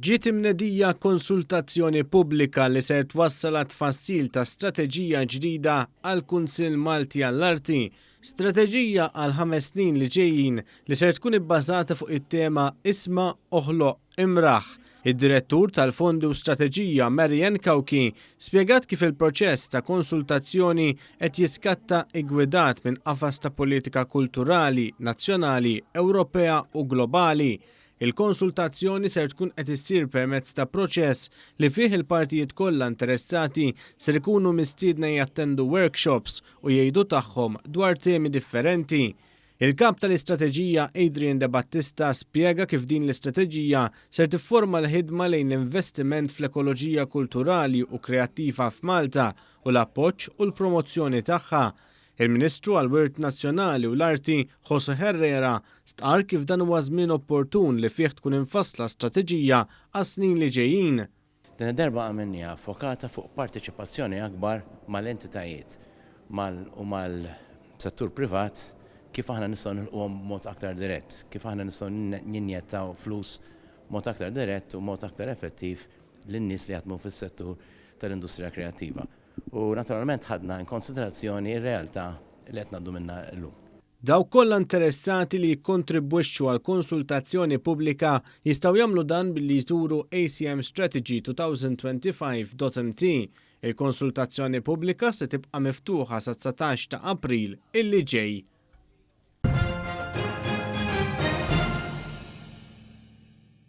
Ġiet imnedija konsultazzjoni pubblika li ser twassal tfassil ta' strateġija ġdida għal Kunsill Malti għall-Arti, strateġija għal 5 snin li ġejjin li ser tkun ibbażata fuq it-tema Isma' Oħloq Imraħ. Id-direttur tal-Fondi u Strateġija Marian Kawki spjegat kif il-proċess ta' konsultazzjoni qed jiskatta igwidat minn qafas ta' politika kulturali, nazzjonali, Ewropea u globali. Il-konsultazzjoni ser tkun qed issir permezz ta' proċess li fih il-partijiet kollha interessati ser ikunu mistiedna jattendu workshops u jgħidu tagħhom dwar temi differenti. Il-kap tal-istrateġija Adrian De Battista spjega kif din l-istrateġija ser tifforma l-ħidma lejn l-investiment fl-ekoloġija kulturali u kreattiva f'Malta u l-appoġġ u l-promozzjoni tagħha. Il-Ministru għall-Wirt Nazzjonali u l-Arti, Jose Herrera, stqar kif dan huwa żmien opportun li fih tkun infassla strateġija għas-snin li ġejjin. Din id-darba għamilniha fokata fuq parteċipazzjoni akbar mal-entitajiet u mal-settur privat kif aħna nistgħu nilqu mod aktar dirett, kif aħna nistgħu ninjettaw flus mod aktar dirett u mod aktar effettiv lin-nies li jaħdmu fis-settur tal-industrija kreattiva. U naturalment ħadna in konsiderazzjoni r-realtà li qed ngħaddu minnha llum. Dawk kollha interessati li jikkontribwixxu għal konsultazzjoni pubblika jistgħu jagħmlu dan billi jżuru acmstrategy2025.mt. Il-konsultazzjoni pubblika se tibqa' miftuħa sa 19 ta' April illi ġej.